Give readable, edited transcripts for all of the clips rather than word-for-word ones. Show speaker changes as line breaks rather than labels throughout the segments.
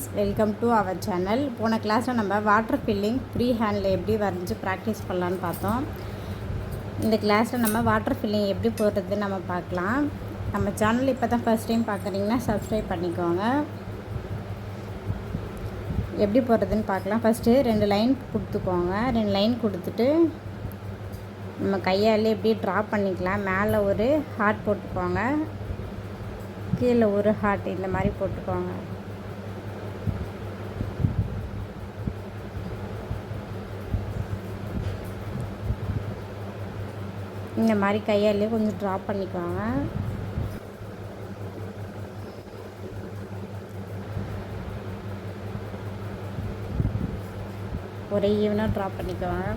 Friends, welcome to our channel. போன கிளாஸில் நம்ம வாட்டர் ஃபில்லிங் ஃப்ரீ ஹேண்டில் எப்படி வரைஞ்சி ப்ராக்டிஸ் பண்ணலான்னு பார்த்தோம். இந்த கிளாஸில் நம்ம வாட்டர் ஃபில்லிங் எப்படி போடுறதுன்னு நம்ம பார்க்கலாம். நம்ம சேனல் இப்போ தான் ஃபஸ்ட் டைம் பார்க்குறீங்கன்னா சப்ஸ்கிரைப் பண்ணிக்கோங்க. எப்படி போடுறதுன்னு பார்க்கலாம். ஃபஸ்ட்டு 2 லைன் கொடுத்துக்கோங்க. 2 லைன் கொடுத்துட்டு நம்ம கையால் எப்படி ட்ரா பண்ணிக்கலாம். மேலே ஒரு ஹார்ட் போட்டுக்கோங்க, கீழே ஒரு ஹார்ட் இந்த மாதிரி போட்டுக்கோங்க. இந்த மாதிரி கையாலே கொஞ்சம் ட்ரா பண்ணிக்குவாங்க. ஒரே ஈவனாக ட்ரா பண்ணிக்குவாங்க.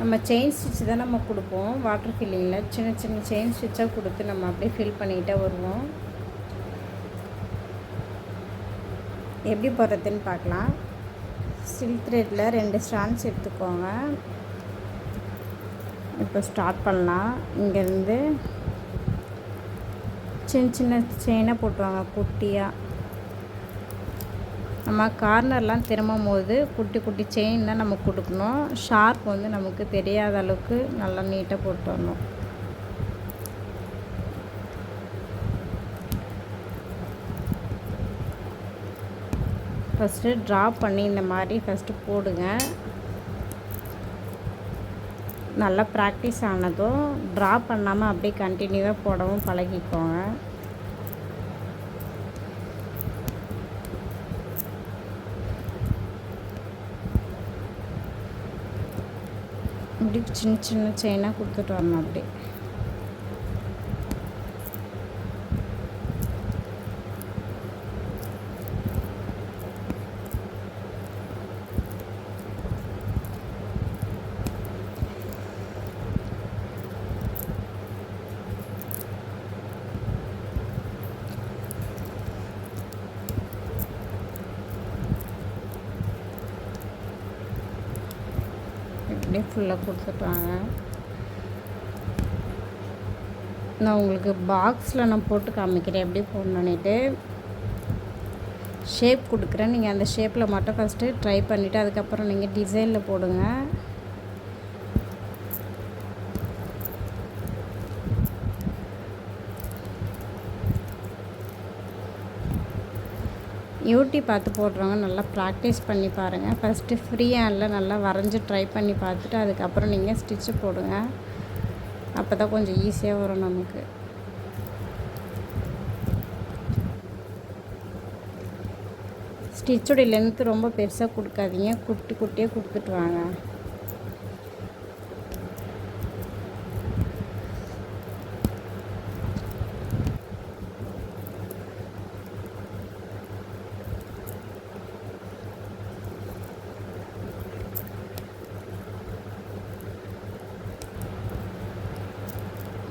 நம்ம செயின் ஸ்டிச் தான் நம்ம கொடுப்போம் வாட்டர் ஃபில்லிங்கில். சின்ன சின்ன செயின் ஸ்டிச்சாக கொடுத்து நம்ம அப்படியே ஃபில் பண்ணிக்கிட்டே வருவோம். எப்படி போடுறதுன்னு பார்க்கலாம். சில்க் த்ரெட்டில் 2 ஸ்டாண்ட்ஸ் எடுத்துக்கோங்க. இப்போ ஸ்டார்ட் பண்ணலாம். இங்கேருந்து சின்ன சின்ன செயினை போட்டுவாங்க குட்டியாக. நம்ம கார்னர்லாம் திரும்பும் போது குட்டி குட்டி செயின் தான் நம்ம கொடுக்கணும். ஷார்ப் வந்து நமக்கு தெரியாத அளவுக்கு நல்லா நீட்டாக போட்டு வரணும். ஃபஸ்ட்டு ட்ரா பண்ணி இந்த மாதிரி ஃபஸ்ட்டு போடுங்க. நல்லா ப்ராக்டிஸ் ஆனதும் ட்ரா பண்ணாமல் அப்படியே கண்டினியூவாக போடவும் பழகிக்கோங்க. இப்படி சின்ன சின்ன செயினாக கொடுத்துட்டு வரணும். அப்படி இப்படியே ஃபுல்லாக கொடுத்துட்டாங்க. நான் உங்களுக்கு பாக்ஸில் நான் போட்டு காமிக்கிறேன் எப்படி போடணுன்னுட்டு. ஷேப் கொடுக்குறேன். நீங்கள் அந்த ஷேப்பில் மட்டும் ஃபஸ்ட்டு ட்ரை பண்ணிவிட்டு அதுக்கப்புறம் நீங்கள் டிசைனில் போடுங்க. யூடியூப் பார்த்து போடுறவங்க நல்லா ப்ராக்டிஸ் பண்ணி பாருங்கள். ஃபஸ்ட்டு ஃப்ரீ ஹேண்டில் நல்லா வரைஞ்சி ட்ரை பண்ணி பார்த்துட்டு அதுக்கப்புறம் நீங்கள் ஸ்டிச்சு போடுங்க. அப்போ தான் கொஞ்சம் ஈஸியாக வரும் நமக்கு. ஸ்டிச்சோடைய லென்த்து ரொம்ப பெருசாக கொடுக்காதீங்க, குட்டி குட்டியாக கொடுத்துட்டு வாங்க.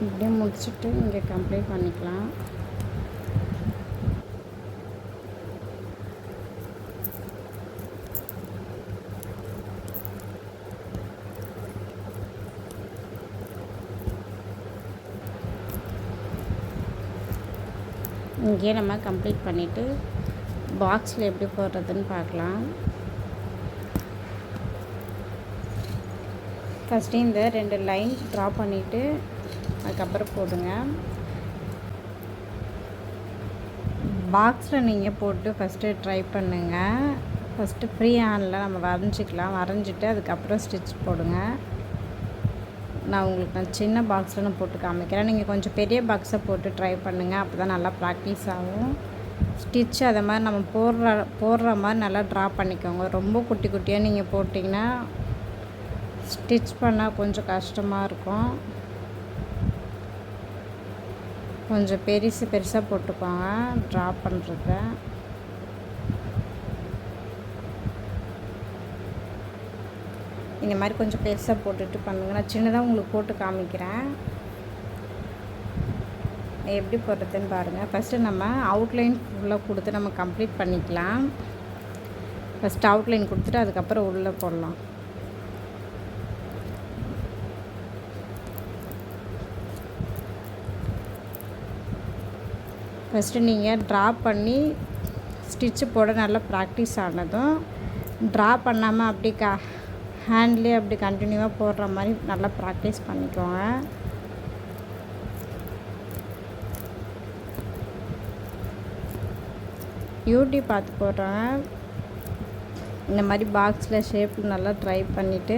இப்படியே முடிச்சுட்டு இங்கே கம்ப்ளீட் பண்ணிக்கலாம். இங்கே நம்ம கம்ப்ளீட் பண்ணிவிட்டு பாக்ஸில் எப்படி போடுறதுன்னு பார்க்கலாம். ஃபஸ்ட்டு இந்த 2 லைன் ட்ரா பண்ணிவிட்டு அதுக்கப்புறம் போடுங்க. பாக்ஸில் நீங்கள் போட்டு ஃபஸ்ட்டு ட்ரை பண்ணுங்கள். ஃபஸ்ட்டு ஃப்ரீ ஹேண்டில் நம்ம வரைஞ்சிக்கலாம். வரைஞ்சிட்டு அதுக்கப்புறம் ஸ்டிச் போடுங்க. நான் உங்களுக்கு சின்ன பாக்ஸில் நான் போட்டு காமிக்கிறேன். நீங்கள் கொஞ்சம் பெரிய பாக்ஸை போட்டு ட்ரை பண்ணுங்கள். அப்போ தான் நல்லா ப்ராக்டிஸ் ஆகும். ஸ்டிச் அதை மாதிரி நம்ம போடுற மாதிரி நல்லா ட்ரா பண்ணிக்கோங்க. ரொம்ப குட்டி குட்டியாக நீங்கள் போட்டிங்கன்னா ஸ்டிச் பண்ணால் கொஞ்சம் கஷ்டமாக இருக்கும். கொஞ்சம் பெருசாக போட்டுக்கோங்க ட்ரா பண்ணுறத. இந்த மாதிரி கொஞ்சம் பெருசாக போட்டுட்டு பண்ணுங்க. நான் சின்னதாக உங்களுக்கு போட்டு காமிக்கிறேன் எப்படி போடுறதுன்னு பாருங்கள். ஃபஸ்ட்டு நம்ம அவுட்லைன் ஃபுல்லாக கொடுத்து நம்ம கம்ப்ளீட் பண்ணிக்கலாம். ஃபஸ்ட்டு அவுட்லைன் கொடுத்துட்டு அதுக்கப்புறம் உள்ளே போடலாம். ஃபஸ்ட்டு நீங்கள் ட்ரா பண்ணி ஸ்டிச்சு போட நல்லா ப்ராக்டிஸ் ஆனதும் ட்ரா பண்ணாமல் அப்படி ஹேண்ட்லேயே அப்படி கண்டினியூவாக போடுற மாதிரி நல்லா ப்ராக்டிஸ் பண்ணிக்கோங்க. யூடியூப் பார்த்து போடுறவங்க இந்த மாதிரி பாக்ஸில் ஷேப்பில் நல்லா ட்ரை பண்ணிவிட்டு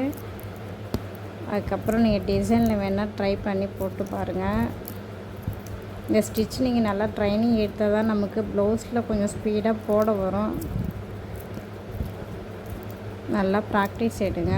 அதுக்கப்புறம் நீங்கள் டிசைனில் வேணால் ட்ரை பண்ணி போட்டு பாருங்கள். இந்த ஸ்டிச் நீங்கள் நல்லா ட்ரைனிங் எடுத்தால் தான் நமக்கு ப்ளவுஸில் கொஞ்சம் ஸ்பீடாக போட வரும். நல்லா ப்ராக்டிஸ் எடுங்க.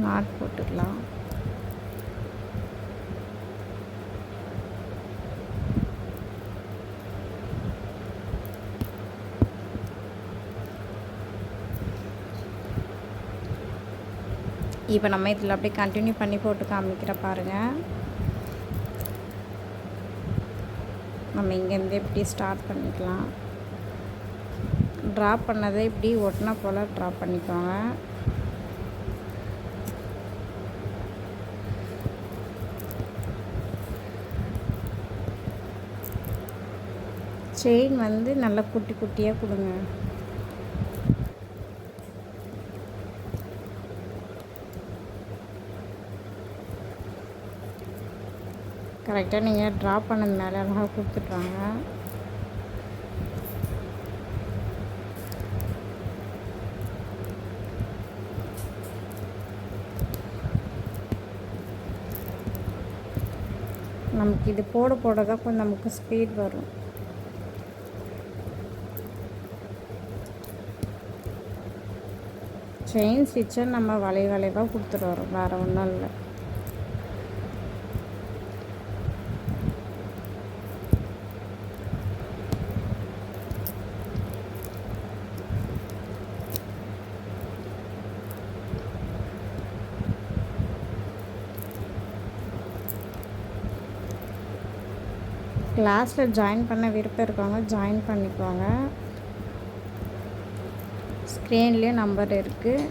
நாட் போட்டுக்கலாம். இப்போ நம்ம இதில் அப்படியே கண்டினியூ பண்ணி போட்டு காமிக்கிற பாருங்கள். நம்ம இங்கேருந்து எப்படி ஸ்டார்ட் பண்ணிக்கலாம். ட்ரா பண்ணதை இப்படி ஒட்டினா போல் ட்ரா பண்ணிக்கோங்க. செயின் வந்து நல்லா குட்டி குட்டியாக கொடுங்க. கரெக்டாக நீங்கள் ட்ரா பண்ணது மேலே அழகாக கொடுத்துட்றாங்க. நமக்கு இது போட போட தான் கொஞ்சம் நமக்கு ஸ்பீட் வரும். செயின் ஸ்டிச்சை நம்ம வளைவாக கொடுத்துட்டு வரோம், வேறு ஒன்றும் இல்லை. கிளாஸில் ஜாயின் பண்ண விருப்பம் இருக்கவங்க ஜாயின் பண்ணிக்குவாங்க. ஸ்க்ரீன்லேயும் நம்பர் இருக்குது.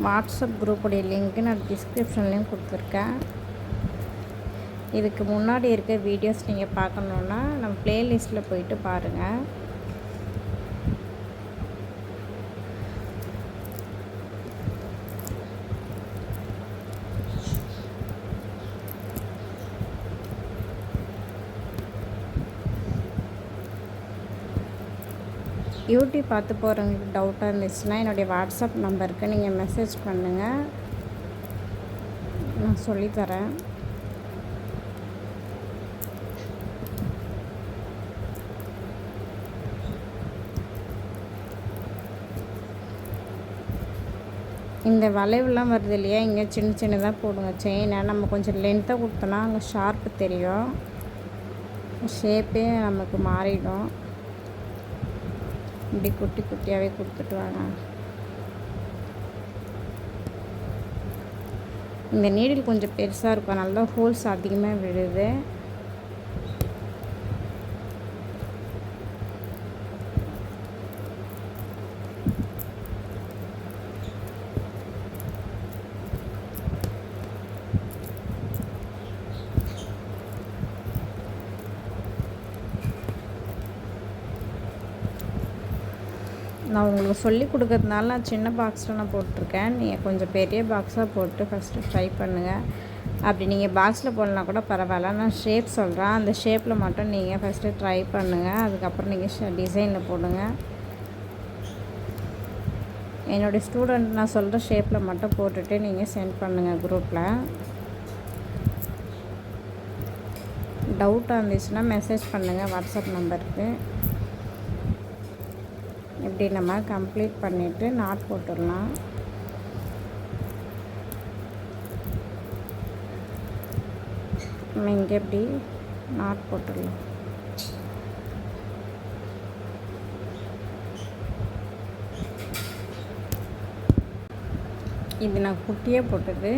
வாட்ஸ்அப் குரூப்புடைய லிங்க்கு நான் டிஸ்கிரிப்ஷன்லேயும் கொடுத்துருக்கேன். இதுக்கு முன்னாடி இருக்க வீடியோஸ் நீங்கள் பார்க்கணுன்னா நம்ம ப்ளேலிஸ்ட்டில் போயிட்டு பாருங்கள். யூடியூப் பார்த்து போகிறவங்களுக்கு டவுட்டாக இருந்துச்சுன்னா என்னுடைய வாட்ஸ்அப் நம்பருக்கு நீங்கள் மெசேஜ் பண்ணுங்கள், நான் சொல்லித்தரேன். இந்த வளைவுலாம் வருது இல்லையா, இங்கே சின்ன சின்னதாக போடுங்க செயினை. நம்ம கொஞ்சம் லென்த்தாக கொடுத்தோன்னா அங்கே ஷார்ப்பு தெரியும், ஷேப்பே நமக்கு மாறிடும். இப்படி குட்டி குட்டியாகவே கொடுத்துட்டு வாங்க. இந்த நீடில் கொஞ்சம் பெருசாக இருக்கும், நல்லா ஹோல்ஸ் அதிகமாக விழுது. நான் உங்களுக்கு சொல்லி கொடுக்கறதுனால நான் சின்ன பாக்ஸில் நான் போட்டிருக்கேன். நீங்கள் கொஞ்சம் பெரிய பாக்ஸாக போட்டு ஃபஸ்ட்டு ட்ரை பண்ணுங்கள். அப்படி நீங்கள் பாக்ஸில் போடலாம் கூட பரவாயில்ல, நான் ஷேப் சொல்கிறேன், அந்த ஷேப்பில் மட்டும் நீங்கள் ஃபஸ்ட்டு ட்ரை பண்ணுங்கள். அதுக்கப்புறம் நீங்கள் டிசைனில் போடுங்க. என்னுடைய ஸ்டூடெண்ட் நான் சொல்கிற ஷேப்பில் மட்டும் போட்டுட்டு நீங்கள் சென்ட் பண்ணுங்கள் குரூப்பில். டவுட்டாக இருந்துச்சுன்னா மெசேஜ் பண்ணுங்கள் வாட்ஸ்அப் நம்பருக்கு. இப்படி நம்ம கம்ப்ளீட் பண்ணிவிட்டு நாட் போட்டுடலாம். நம்ம இங்கே எப்படி நாட் போட்டுடலாம். இது நான் குட்டியே போட்டது.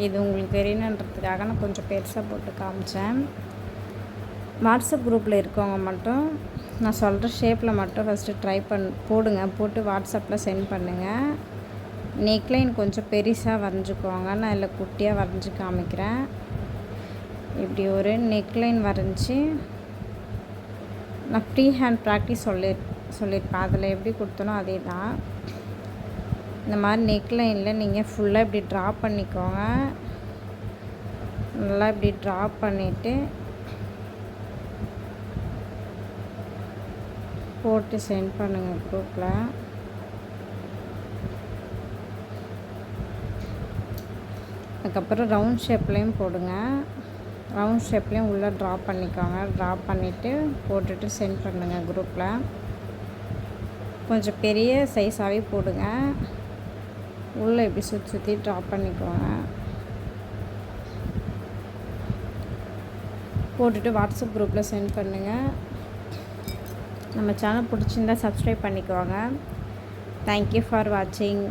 இது உங்களுக்கு தெரியணுன்றதுக்காக நான் கொஞ்சம் பெருசாக போட்டு காமிச்சேன். வாட்ஸ்அப் குரூப்பில் இருக்கவங்க மட்டும் நான் சொல்கிற ஷேப்பில் மட்டும் ஃபஸ்ட்டு போடுங்க. போட்டு வாட்ஸ்அப்பில் சென்ட் பண்ணுங்கள். நெக்லைன் கொஞ்சம் பெருசாக வரைஞ்சிக்கோங்க. நான் இதில் குட்டியாக வரைஞ்சி காமிக்கிறேன். இப்படி ஒரு நெக்லைன் வரைஞ்சி நான் ஃப்ரீ ஹேண்ட் ப்ராக்டிஸ் சொல்லியிருப்பேன். அதில் எப்படி கொடுத்தனோ அதே தான். இந்த மாதிரி நெக்லைனில் நீங்கள் ஃபுல்லாக இப்படி ட்ரா பண்ணிக்கோங்க. நல்லா இப்படி ட்ரா பண்ணிவிட்டு போட்டு சென்ட் பண்ணுங்கள் குரூப்பில். அதுக்கப்புறம் ரவுண்ட் ஷேப்லேயும் போடுங்க. ரவுண்ட் ஷேப்லேயும் உள்ளே ட்ரா பண்ணிக்கோங்க. ட்ரா பண்ணிவிட்டு போட்டுட்டு சென்ட் பண்ணுங்கள் குரூப்பில். கொஞ்சம் பெரிய சைஸாகவே போடுங்க. உள்ளே இப்படி சுற்றி ட்ரா பண்ணிக்கோங்க. போட்டுட்டு வாட்ஸ்அப் குரூப்பில் சென்ட் பண்ணுங்கள். நம்ம சேனல் பிடிச்சிருந்தா சப்ஸ்கிரைப் பண்ணிக்கோங்க. தேங்க்யூ ஃபார் வாட்சிங்.